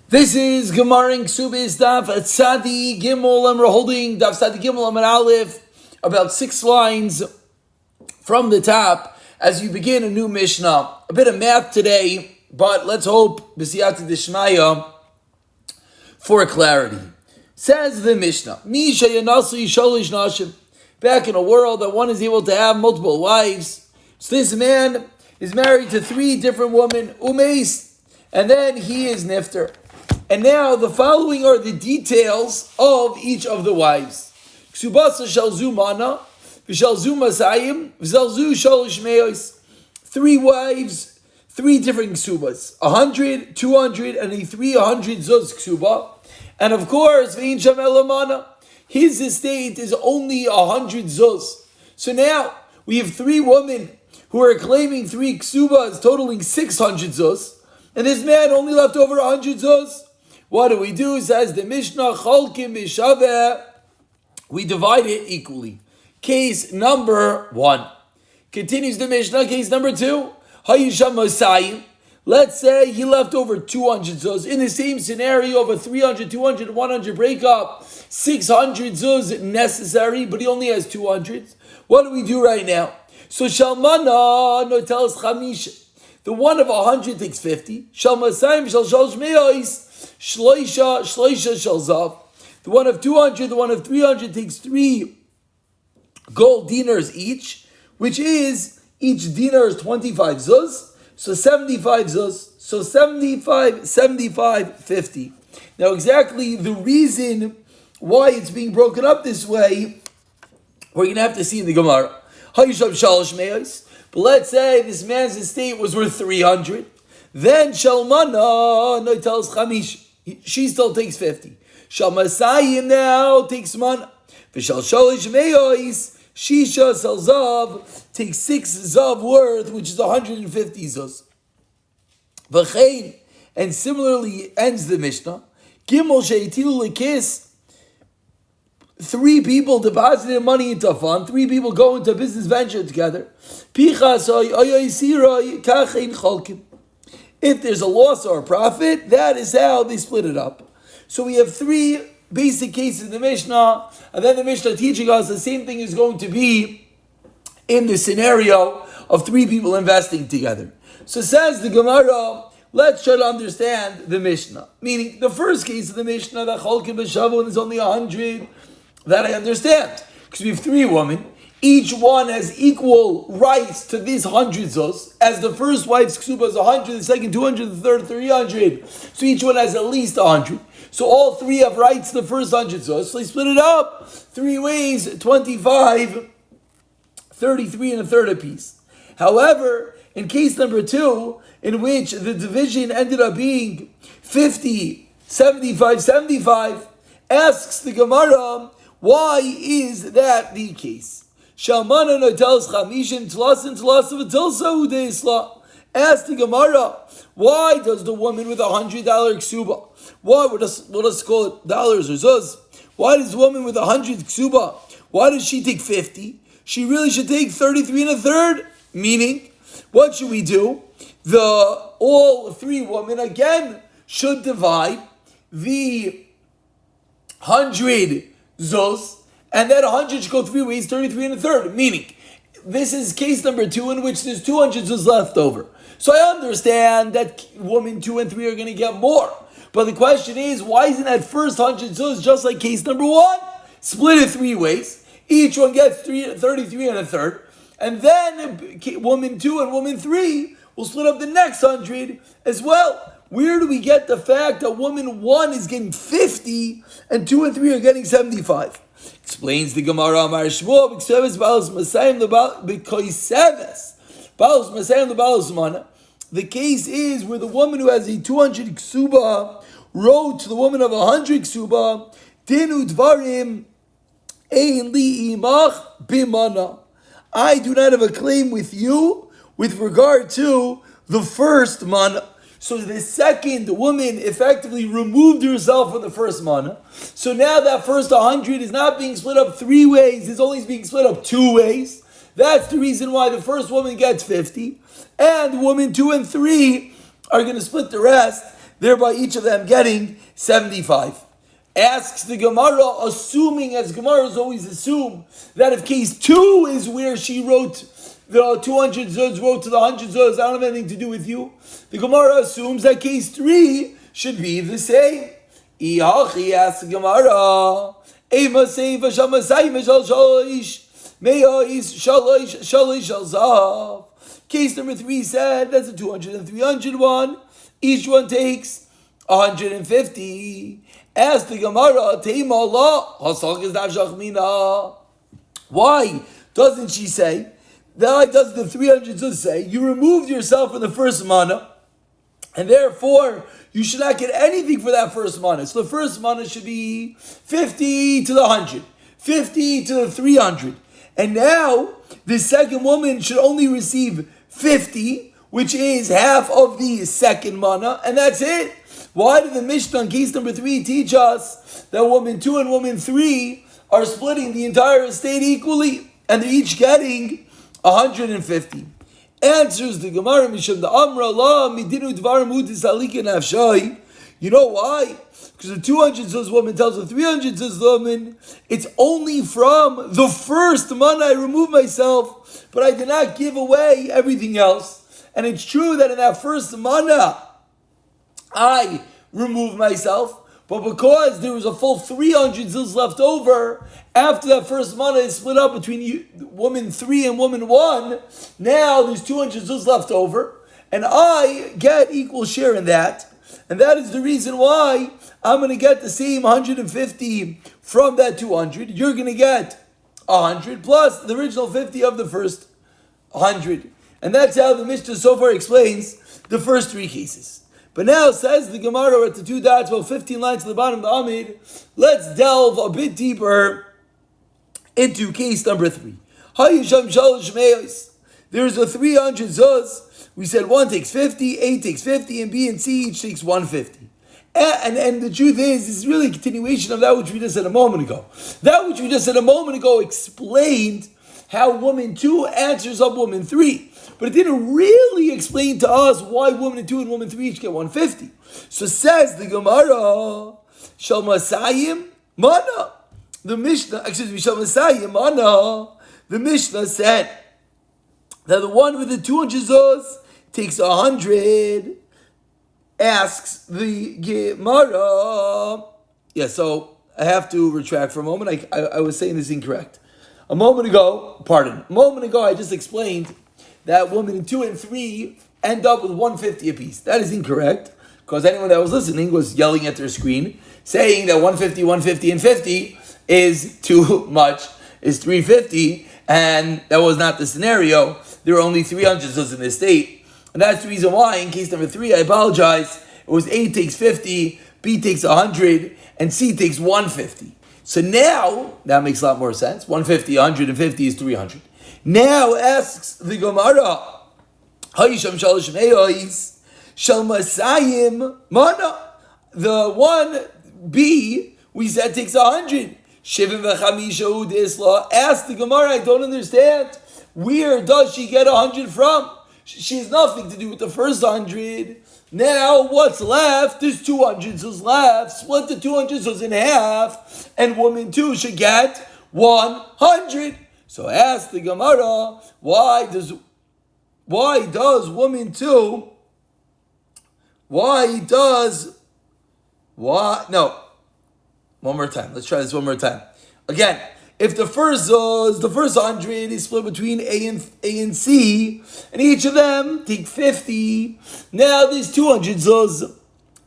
This is Gemara in Kesubos Daf at Sadi Gimel, and we're holding Daf Sadi Gimel Amar Aleph, about 6 lines from the top as you begin a new Mishnah. A bit of math today, but let's hope B'siyata D'Shmaya for clarity. Says the Mishnah, Misha Yanasi Shalish Nashim. Back in a world that one is able to have multiple wives, so this man is married to 3 different women, Umeis, and then he is Nifter. And now the following are the details of each of the wives. Kesubos shalzu mana, v'shalzu masayim, v'shalzu shalish meos. 3 wives, 3 different kesubas. 100, 200, and a 300 zuz kesuba. And of course, v'in sham elamana. His estate is only 100 zuz. So now we have 3 women who are claiming 3 kesubas, totaling 600 zuz. And this man only left over 100 zuz. What do? Says the Mishnah, Cholkim Mishaveh. We divide it equally. Case number 1. Continues the Mishnah, case number 2. Hayisham Masayim. Let's say he left over 200 zuz. In the same scenario of a 300, 200, 100 breakup, 600 zuz necessary, but he only has 200. What do we do right now? So Shalmana no tells Chamish. The one of 100 takes 50. Shalmasayim shal shalosh meos. Shloisha shalzav. The one of 200, the one of 300 takes 3 gold dinars each, which is, each dinar is 25 zuz, so 75 zuz, so 75, 50. Now exactly the reason why it's being broken up this way, we're going to have to see in the Gemara. Hayishab shalosh meos. But let's say this man's estate was worth 300. Then Shalmana no tells Chamish. She still takes 50. Shalmasayim now takes mana. V'shal shalish meos. Shisha sal zav takes 6 zav worth, which is 150 zuz. V'chein, and similarly ends the Mishnah. Gimel sheitilu lekis. 3 people deposited money into a fund. 3 people go into a business venture together. Pichas oyoisiroi kachein cholkim. If there's a loss or a profit, that is how they split it up. So we have 3 basic cases in the Mishnah, and then the Mishnah teaching us the same thing is going to be in the scenario of 3 people investing together. So says the Gemara, let's try to understand the Mishnah. Meaning, the first case of the Mishnah, that Cholkim B'Shavon is only 100, that I understand. Because we have 3 women. Each one has equal rights to these 100 zuz. As the first wife's ksuba is 100, the second 200, the third 300. So each one has at least 100. So all 3 have rights to the first 100 zuz. So they split it up 3 ways, 25, 33 and a third apiece. However, in case number 2, in which the division ended up being 50, 75, asks the Gemara, why is that the case? Shalmana no tells Chamishin tlasin tlasav tilsa udeisla. Ask the Gemara, why does the woman with $100 ksuba, why let us call it dollars or zuz? Why does the woman with 100 ksuba, why does she take 50? She really should take 33 and a third. Meaning, what should we do? All 3 women again should divide the 100 zuz. And that 100 should go 3 ways, 33 and a third. Meaning, this is case number 2 in which there's 200 zuz left over. So I understand that women 2 and 3 are going to get more. But the question is, why isn't that first 100 zuz just like case number 1? Split it 3 ways. Each one gets 33 and a third. And then woman 2 and woman 3 will split up the next 100 as well. Where do we get the fact that woman 1 is getting 50 and 2 and 3 are getting 75? Explains the Gemara, Amar Shmuel, Kesubos balos masayim Kesubos balos masayim balos mana. The case is where the woman who has a 200 ksuba wrote to the woman of 100 ksuba, Dinu dvarim ein li imach bimana. I do not have a claim with you with regard to the first mana. So the second woman effectively removed herself from the first mana. So now that first 100 is not being split up 3 ways, it's only being split up 2 ways. That's the reason why the first woman gets 50. And woman 2 and 3 are going to split the rest. thereby each of them getting 75. Asks the Gemara, assuming, as Gemaras always assume, that if case 2 is where she wrote the 200 zuz, wrote to the 100 zuz, I don't have anything to do with you, the Gemara assumes that case 3 should be the same. Iachi asks the Gemara, Ema Seiva Shamasai Meshal Shalish, Me'ais Shalish Shalish Alzav. Case number 3 said that's a 200 and 300 one. Each one takes 150. Ask the Gemara, Teima Allah, Hasal Gizdav Shachmina. Why doesn't she say, why does the 300 zuz say, you removed yourself from the first mana, and therefore you should not get anything for that first mana. So the first mana should be 50 to the 100, 50 to the 300. And now the second woman should only receive 50, which is half of the second mana, and that's it. Why did the Mishnah in case number 3 teach us that woman 2 and woman 3 are splitting the entire estate equally, and they're each getting 150? Answers the Gemara, Misham the Amra La Midinu Dvar Mutis Alika Nafshai. You know why? Because the 200 zuz woman tells the 300 zuz woman, it's only from the first mana I remove myself, but I did not give away everything else. And it's true that in that first mana I remove myself, but because there was a full 300 zuz left over, after that first mana is split up between woman 3 and woman 1, now there's 200 zuz left over, and I get equal share in that. And that is the reason why I'm going to get the same 150 from that 200. You're going to get 100 plus the original 50 of the first 100. And that's how the Mishnah so far explains the first 3 cases. But now, says the Gemara at the 2 dots, about 15 lines to the bottom of the Amid, let's delve a bit deeper into case number 3. There's a 300 zuz. We said 1 takes 50, A takes 50, and B and C each takes 150. And the truth is, this is really a continuation of that which we just said a moment ago. That which we just said a moment ago explained how woman 2 answers up woman 3. But it didn't really explain to us why woman 2 and woman 3 each get 150. So says the Gemara, Shal Masayim Mana. The Mishnah, Shal Masayim Mana. The Mishnah said that the one with the 200 zuz takes 100. Asks the Gemara. Yeah, so I have to retract for a moment. I was saying this incorrect. A moment ago, I just explained that women 2 and 3 end up with 150 apiece. That is incorrect, because anyone that was listening was yelling at their screen, saying that 150, 150, and 50 is too much, is 350, and that was not the scenario. There were only 300 in this state. And that's the reason why, in case number 3, I apologize, it was A takes 50, B takes 100, and C takes 150. So now, that makes a lot more sense. 150, 150 is 300. Now asks the Gemara, Hayisham Shalosh Me'ois, Shal Masayim Mana. The 1B, we said, takes 100. Shivim V'chamisha Udisla. Ask the Gemara, I don't understand. Where does she get 100 from? She has nothing to do with the first 100. Now, what's left? There's 200 zuz left. Split the 200 zuz in half, and woman 2 should get 100. So ask the Gemara, why does woman 2? One more time. Let's try this one more time. Again. If the first 100 is split between A and C, and each of them take 50, now there's 200 zuz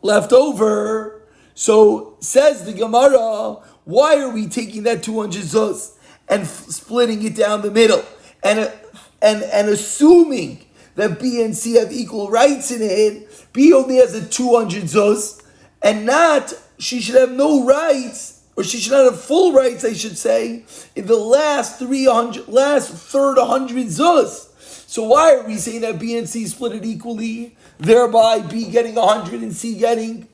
left over. So says the Gemara, why are we taking that 200 zuz and splitting it down the middle and assuming that B and C have equal rights in it? B only has a 200 zuz, and not she should have no rights. Or she should not have full rights, I should say, in the last third 100 zuz. So why are we saying that B and C split it equally, thereby B getting 100 and C getting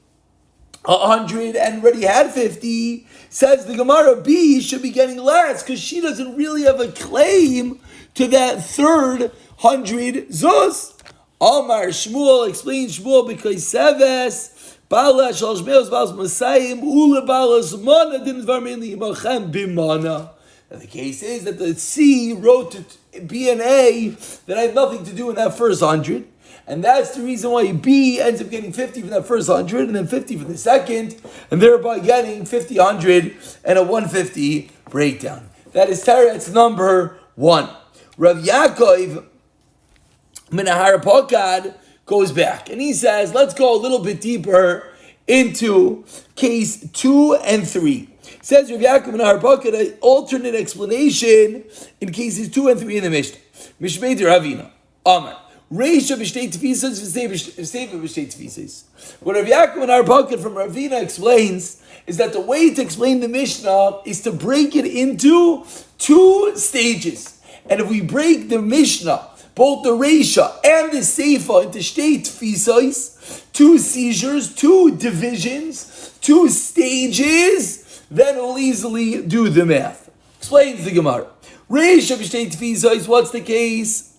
100 and already had 50? Says the Gemara, B should be getting less because she doesn't really have a claim to that third 100 zuz. Amar Shmuel explains Shmuel because Seves Bala Shalosh Meos Balas Masayim Ula Balas Mana didn't varmili Imachem Bimana. And the case is that the C wrote to B and A that had nothing to do in that first 100. And that's the reason why B ends up getting 50 from that first 100 and then 50 for the second, and thereby getting 50, 100, and a 150 breakdown. That is Teretz number 1. Rav Yaakov Minahar Pokad goes back and he says, let's go a little bit deeper into case 2 and 3. Says Rav Yaakov Minahar Pokad an alternate explanation in cases 2 and 3 in the Mishnah. Mishmei de Ravina. Amen. Reisha b'shtei tefisas v'seifa b'shtei tefisas. What Rav Yaakov Minahar Pokad from Ravina explains is that the way to explain the Mishnah is to break it into 2 stages. And if we break the Mishnah, both the Reisha and the Seifa into shtei tefisas, 2 seizures, 2 divisions, 2 stages, then we'll easily do the math. Explains the Gemara. Reisha b'shtei tefisas, what's the case?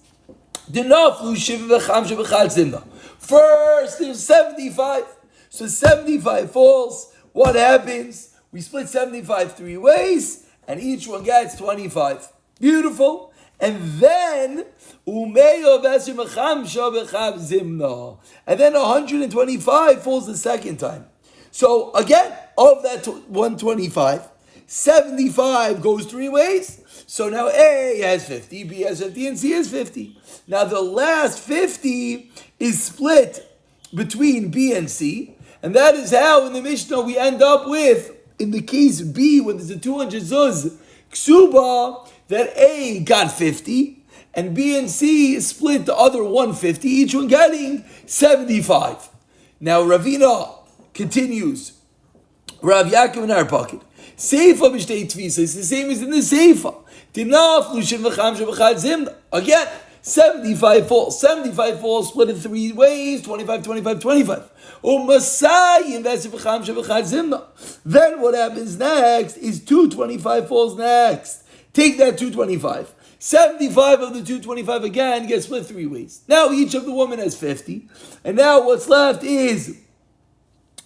First, there's 75. So 75 falls. What happens? We split 75 3 ways, and each one gets 25. Beautiful. And then, and then 125 falls the second time. So again, of that 125, 75 goes 3 ways. So now A has 50, B has 50, and C has 50. Now the last 50 is split between B and C, and that is how in the Mishnah we end up with, in the case B, when there's a 200 zuz ksuba, that A got 50, and B and C split the other 150, each one getting 75. Now Ravina continues, Rav Yaakov Minahar Pokad. Seifa b'shtei tefisa is the same as in the Seifa. Again, 75 falls. 75 falls split in 3 ways, 25, 25, 25. Then what happens next is 225 falls next. Take that 225. 75 of the 225 again gets split 3 ways. Now each of the women has 50. And now what's left is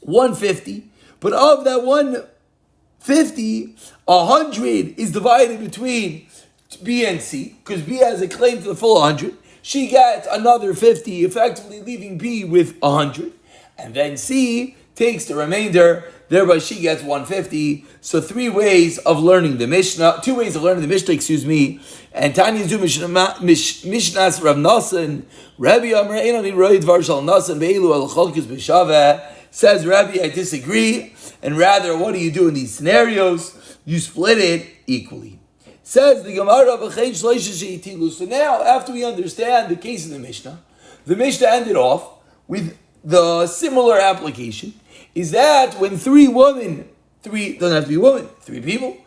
150. But of that 150, 100 is divided between B and C, because B has a claim to the full 100. She gets another 50, effectively leaving B with 100. And then C takes the remainder, thereby she gets 150. So 2 ways of learning the Mishnah, And Tanya Zu Mishnahs Rav Nasan, Rabbi Amar Einani Roid Varshal Nasan Beilu Al Cholkus B'Shaveh. Says Rabbi, I disagree, and rather, what do you do in these scenarios? You split it equally. Says the Gemara, so now, after we understand the case of the Mishnah ended off with the similar application, is that when 3 doesn't have to be women, 3 people,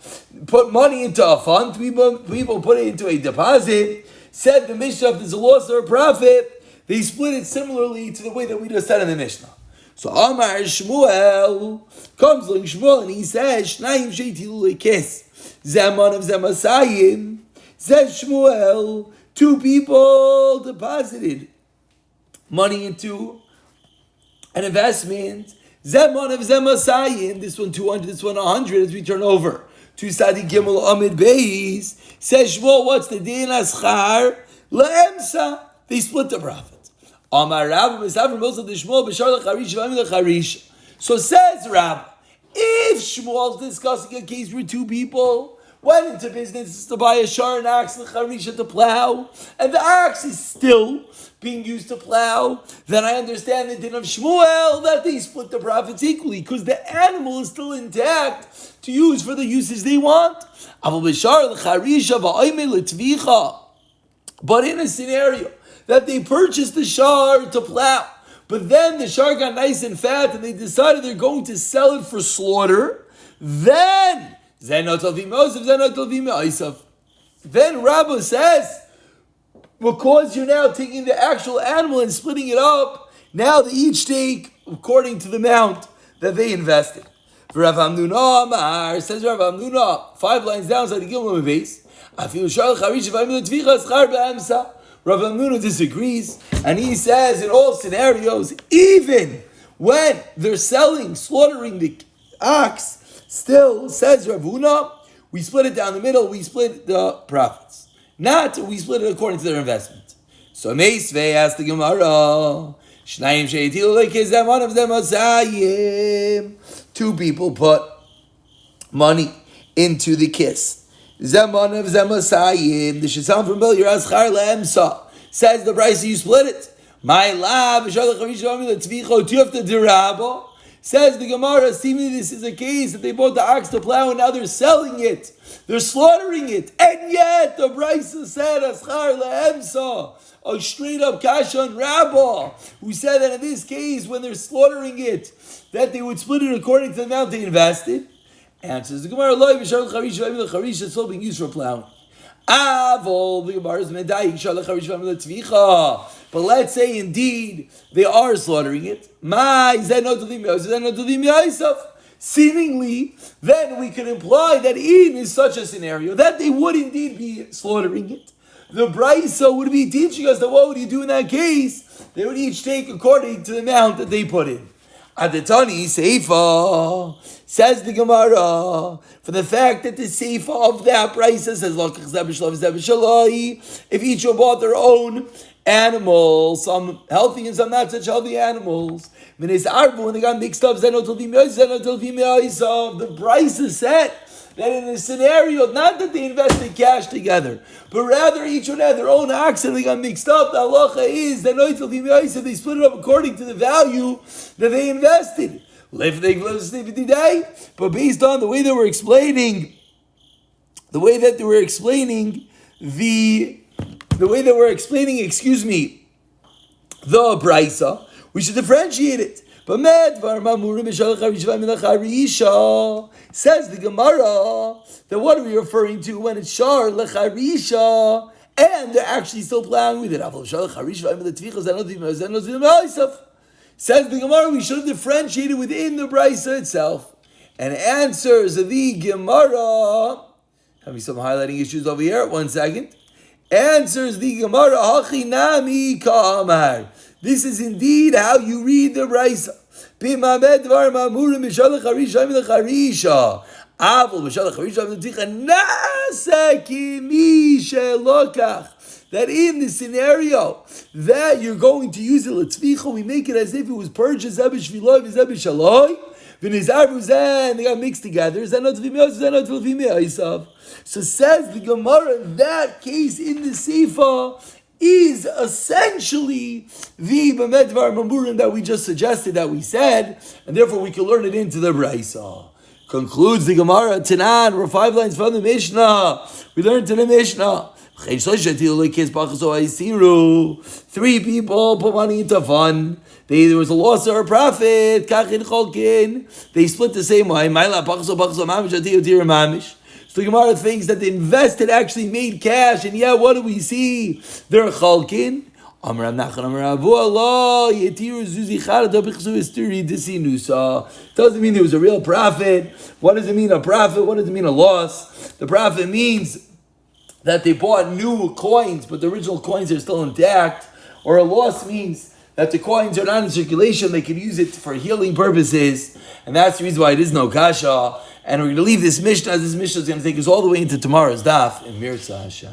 put money into a fund, 3 people put it into a deposit, said the Mishnah, if there's a loss or a profit, they split it similarly to the way that we just said in the Mishnah. So Amar Shmuel comes along Shmuel and he says, Shnayim sheitilu lekes zaman of zamasayim. Says Shmuel, 2 people deposited money into an investment. Zaman of zamasayim. This one 200, this one 100. As we turn over to Sadi Gimel Amid Beis, says Shmuel, what's the din aschar laemsa? They split the profit. So says Rab, if Shmuel's discussing a case where 2 people went into business to buy a shar, an axe, and charisha to plow, and the axe is still being used to plow, then I understand the din of Shmuel that they split the profits equally, because the animal is still intact to use for the uses they want. But in a scenario that they purchased the shar to plow, but then the shar got nice and fat and they decided they're going to sell it for slaughter, then Rabbi says, because you're now taking the actual animal and splitting it up, now they each take according to the amount that they invested. Rav Hamnuna Amar, says Rav Hamnuna, 5 lines down, so the Gilman base. Rav Hamnuna disagrees, and he says in all scenarios, even when they're slaughtering the ox, still, says Rav Huna, we split it down the middle, we split the profits. Not we split it according to their investment. So Meisvei asked the Gemara, Shnayim she'etilu lekizem, one of them asayim. Two people put money into the kiss. Zeman of Zemasayim. This should sound familiar as Char Le'emsa. Says the price you split it. My lab, says the Gemara, seemingly this is a case that they bought the ox to plow and now they're selling it. They're slaughtering it. And yet the Brisa said, Aschar Le'emsa, a straight up kasha and Rabbah, who said that in this case, when they're slaughtering it, that they would split it according to the amount they invested. Answers the Gemara, the Charish is still being used for plowing. Avol, the Gemara is medayik, but let's say indeed they are slaughtering it. Seemingly, then we can imply that in such a scenario, that they would indeed be slaughtering it. The Brisa would be teaching us that what would you do in that case? They would each take according to the amount that they put in. Adetani Seifa, says the Gemara, for the fact that the Seifa of that Brisa says, if each one bought their own animals, some healthy and some not such healthy animals, when they got mixed up, the Brisa said that in a scenario, not that they invested cash together, but rather each one had their own ox and they got mixed up. The halacha is that they split it up according to the value that they invested. But based on the way that we're explaining, the way that we're explaining, the Brisa, we should differentiate it. But says the Gemara that what are we referring to when it's shar lecharisha and they're actually still plowing with it? Says the Gemara we should have differentiated within the Brisa itself. And answers the Gemara. Having some highlighting issues over here. 1 second. Answers the Gemara. Hachinami ka'amar. This is indeed how you read the Brisa. That in the scenario that you're going to use it letzvicha, we make it as if it was purchased and they got mixed together. So says the Gemara, that case in the Seifa is essentially the B'medvar Mamurim that we just suggested, that we said, and therefore we can learn it into the Brisa. Concludes the Gemara, Tanan, we're 5 lines from the Mishnah. We learned to the Mishnah. 3 people put money into fun. There was a loss or a profit. They split the same way. So the Gemara thinks that the invested actually made cash, and yet what do we see? They're chalkin. Doesn't mean there was a real profit. What does it mean, a profit? What does it mean, a loss? The profit means that they bought new coins, but the original coins are still intact. Or a loss means that the coins are not in circulation, they can use it for healing purposes, and that's the reason why it is no kasha. And we're going to leave this Mishnah, as this Mishnah is going to take us all the way into tomorrow's Daf in Mirza Hashem.